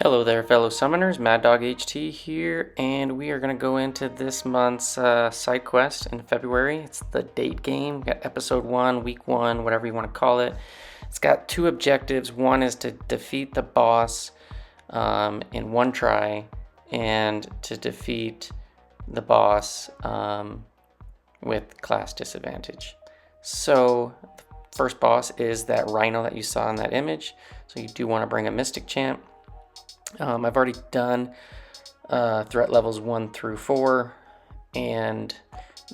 Hello there, fellow summoners. Mad Dog HT here, and we are going to go into this month's side quest in February. It's the Date game. We got episode 1, week 1, whatever you want to call it. It's got two objectives. One is to defeat the boss in one try, and to defeat the boss with class disadvantage. So, the first boss is that Rhino that you saw in that image. So you do want to bring a Mystic Champ. I've already done threat levels 1 through 4, and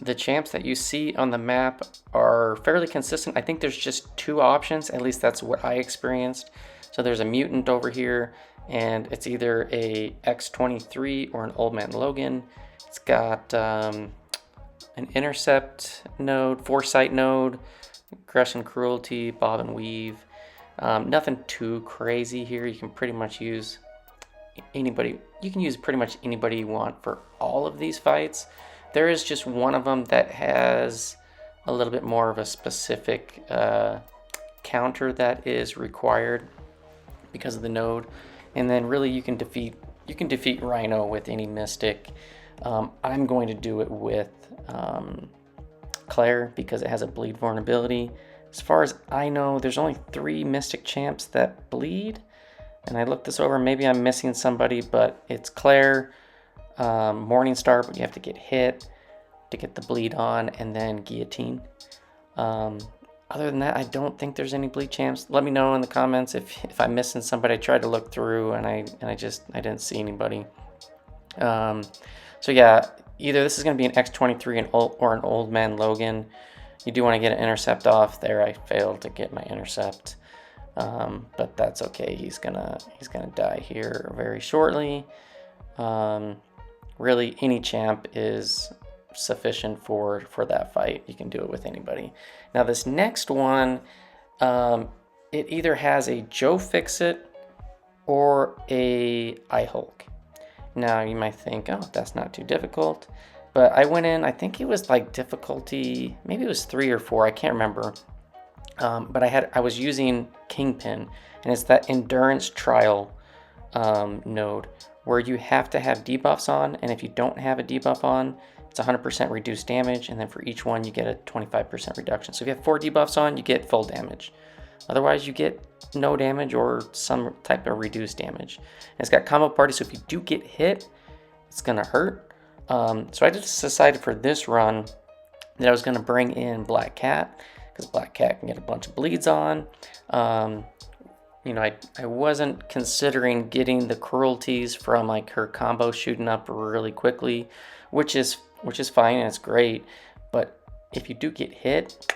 the champs that you see on the map are fairly consistent. I think there's just two options, at least that's what I experienced. So there's a mutant over here, and it's either a X23 or an Old Man Logan. It's got an intercept node, foresight node, aggression, cruelty, bob and weave. Nothing too crazy here. You can pretty much use anybody. You can use pretty much anybody you want for all of these fights. There is just one of them that has a little bit more of a specific counter that is required because of the node, and then really you can defeat Rhino with any mystic. I'm going to do it with Claire because it has a bleed vulnerability. As far as I know, there's only 3 mystic champs that bleed. And I looked this over, maybe I'm missing somebody, but it's Claire, Morningstar, but you have to get hit to get the bleed on, and then Guillotine. Other than that, I don't think there's any bleed champs. Let me know in the comments if I'm missing somebody. I tried to look through and I didn't see anybody. So yeah, either this is going to be an X23 or an Old Man Logan. You do want to get an intercept off there. I failed to get my intercept. But that's okay. He's gonna die here very shortly. Really, any champ is sufficient for that fight. You can do it with anybody. Now this next one, it either has a Joe Fixit or a iHulk. Now you might think, oh, that's not too difficult. But I went in, I think it was like difficulty, maybe it was 3 or 4, I can't remember. But I was using Kingpin, and it's that endurance trial node where you have to have debuffs on, and if you don't have a debuff on, it's 100% reduced damage, and then for each one you get a 25% reduction. So if you have 4 debuffs on, you get full damage. Otherwise you get no damage or some type of reduced damage. And it's got combo party, so if you do get hit, it's gonna hurt. So I just decided for this run that I was gonna bring in Black Cat, because Black Cat can get a bunch of bleeds on. You know, I wasn't considering getting the cruelties from like her combo shooting up really quickly, which is fine and it's great. But if you do get hit,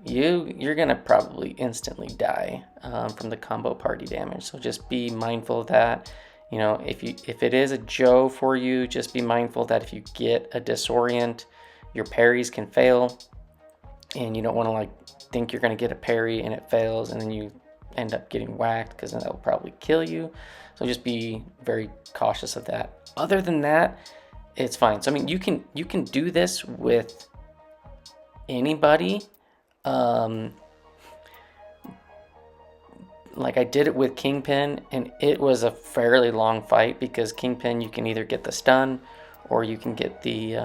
you're gonna probably instantly die from the combo party damage. So just be mindful of that. You know, if it is a Joe for you, just be mindful that if you get a disorient, your parries can fail. And you don't want to like think you're going to get a parry and it fails and then you end up getting whacked, because then that will probably kill you. So just be very cautious of that. Other than that, it's fine. So I mean, you can do this with anybody. Like I did it with Kingpin, and it was a fairly long fight because Kingpin, you can either get the stun or you can get the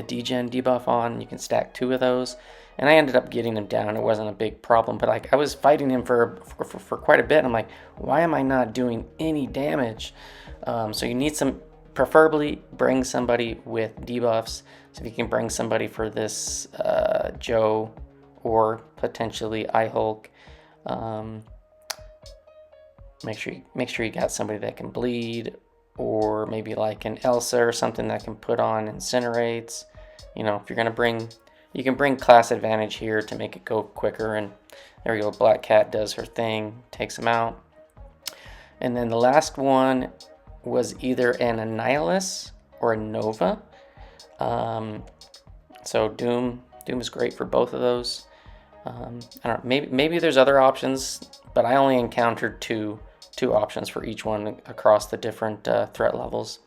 degen debuff on. You can stack 2 of those, and I ended up getting him down. It wasn't a big problem, but like I was fighting him for quite a bit, and I'm like, why am I not doing any damage? So you need preferably bring somebody with debuffs. So if you can bring somebody for this Joe or potentially iHulk, make sure you got somebody that can bleed, or maybe like an Elsa or something that can put on incinerates. You know, if you're gonna you can bring class advantage here to make it go quicker. And there you go, Black Cat does her thing, takes him out. And then the last one was either an Annihilus or a Nova. So Doom is great for both of those. I don't know, maybe there's other options, but I only encountered two options for each one across the different threat levels.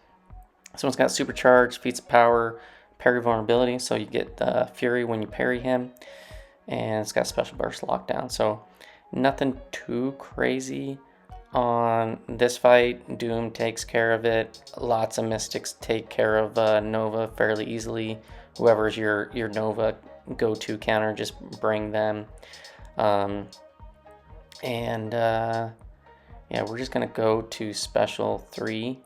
This one's got supercharged, feats of power, parry vulnerability, so you get fury when you parry him, and it's got special burst lockdown. So nothing too crazy. on this fight. Doom takes care of it. Lots of Mystics take care of Nova fairly easily. Whoever's your Nova go-to counter, just bring them. Yeah, we're just gonna go to special 3.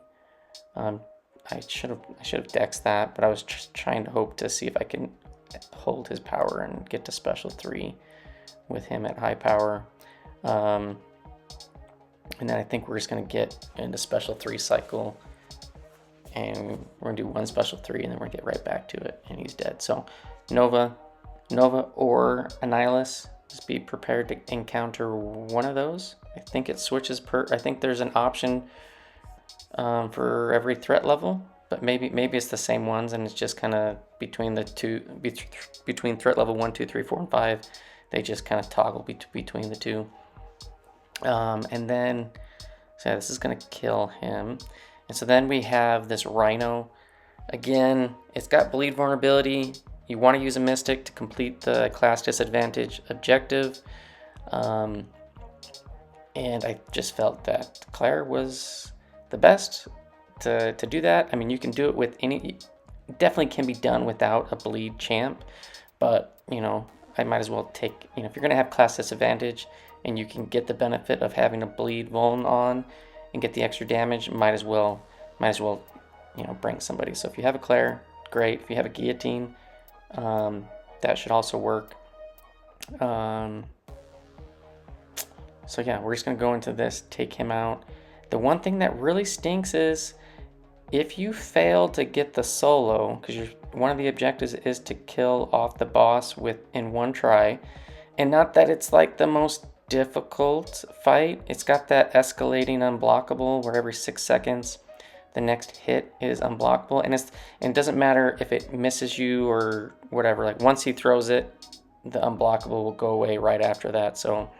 I should have dexed that, but I was just trying to hope to see if I can hold his power and get to special 3 with him at high power. And then I think we're just gonna get into special 3 cycle, and we're gonna do 1 special 3, and then we're gonna get right back to it, and he's dead. So Nova or Annihilus, just be prepared to encounter one of those. I think it switches I think there's an option for every threat level, but maybe it's the same ones, and it's just kind of between the two, between threat level 1, 2, 3, 4, and 5. They just kind of toggle between the two. And then, so yeah, this is gonna kill him. And so then we have this Rhino. Again, it's got bleed vulnerability. You want to use a Mystic to complete the class disadvantage objective. And I just felt that Claire was the best to do that. I mean, you can do it with definitely can be done without a bleed champ, but you know, I might as well take, you know, if you're gonna have class disadvantage and you can get the benefit of having a bleed vuln on and get the extra damage, might as well, you know, bring somebody. So if you have a Claire, great. If you have a guillotine, that should also work. So yeah, we're just gonna go into this, take him out. The one thing that really stinks is if you fail to get the solo, because one of the objectives is to kill off the boss in 1 try, and not that it's like the most difficult fight. It's got that escalating unblockable where every 6 seconds the next hit is unblockable, and it doesn't matter if it misses you or whatever. Like once he throws it, the unblockable will go away right after that. So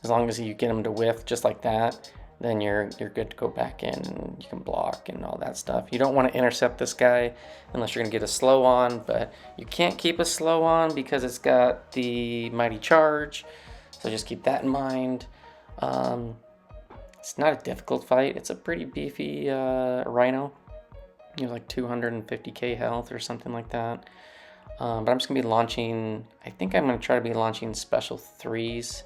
as long as you get him to whiff just like that, then you're good to go back in and you can block and all that stuff. You don't want to intercept this guy unless you're going to get a slow on, but you can't keep a slow on because it's got the mighty charge. So just keep that in mind. It's not a difficult fight. It's a pretty beefy Rhino. You have like 250k health or something like that. But I'm just going to be launching, I think I'm going to try to be launching special 3s.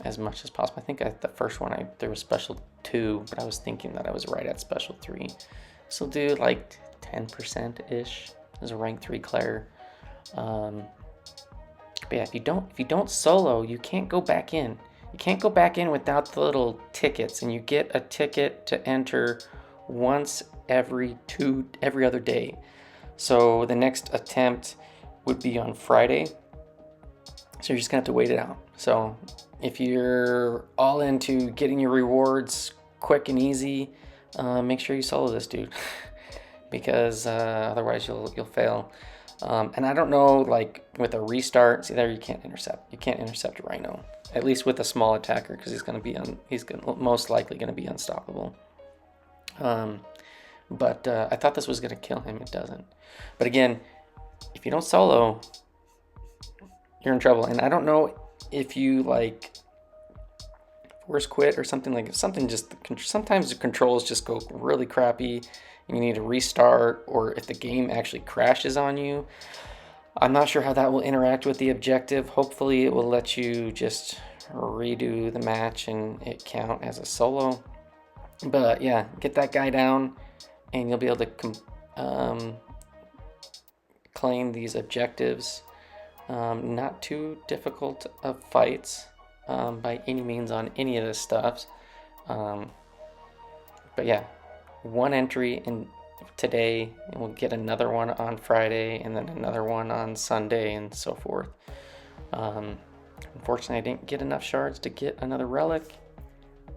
As much as possible. I think the first one there was special 2, but I was thinking that I was right at special 3. So do like 10%-ish as a rank 3 Claire. But yeah, if you don't solo, you can't go back in. You can't go back in without the little tickets, and you get a ticket to enter once every other day. So the next attempt would be on Friday. So you're just gonna have to wait it out. So if you're all into getting your rewards quick and easy, make sure you solo this dude, because otherwise you'll fail. And I don't know, like with a restart, see there, you can't intercept. You can't intercept a Rhino, at least with a small attacker, because he's most likely gonna be unstoppable. But I thought this was gonna kill him. It doesn't. But again, if you don't solo, you're in trouble. And I don't know if you like force quit or something, like something just, sometimes the controls just go really crappy and you need to restart, or if the game actually crashes on you. I'm not sure how that will interact with the objective. Hopefully it will let you just redo the match and it count as a solo. But yeah, get that guy down and you'll be able to claim these objectives. Not too difficult of fights by any means on any of this stuff. But yeah, 1 entry in today, and we'll get another one on Friday, and then another one on Sunday, and so forth. Unfortunately, I didn't get enough shards to get another relic.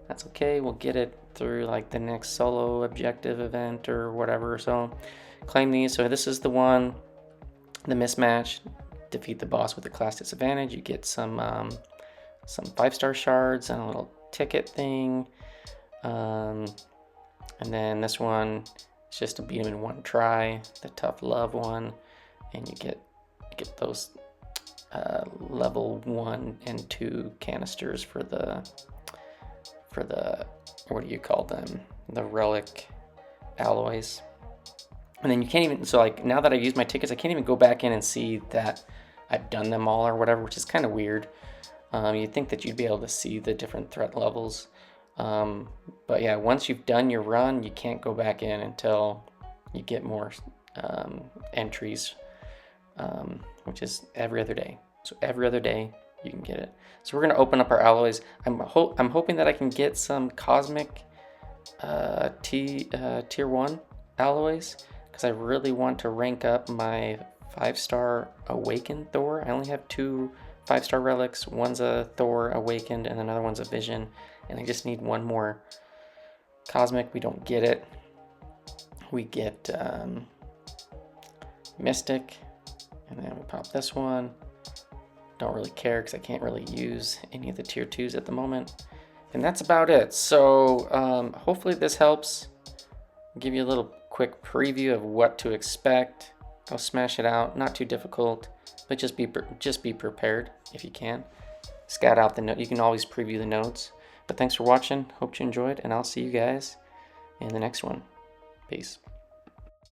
That's okay, we'll get it through like the next solo objective event or whatever. So claim these. So this is the one, the mismatch. Defeat the boss with a class disadvantage. You get some 5-star shards and a little ticket thing. And then this one is just to beat him in 1 try, the tough love one, and you get those level 1 and 2 canisters for the for the, what do you call them? The relic alloys. And then you can't even, so like now that I've used my tickets, I can't even go back in and see that I've done them all or whatever, which is kind of weird. You'd think that you'd be able to see the different threat levels. But yeah, once you've done your run, you can't go back in until you get more entries, which is every other day. So every other day you can get it. So we're gonna open up our alloys. I'm hoping that I can get some cosmic tier 1 alloys, because I really want to rank up my 5-star Awakened Thor. I only have 2 5-star relics. One's a Thor Awakened and another one's a Vision, and I just need one more cosmic. We don't get it. We get Mystic, and then we pop this one. Don't really care because I can't really use any of the tier 2s at the moment. And that's about it. So hopefully this helps. I'll give you a little quick preview of what to expect. Go smash it out. Not too difficult, but just be prepared if you can. Scout out the note. You can always preview the notes. But thanks for watching. Hope you enjoyed, and I'll see you guys in the next one. Peace.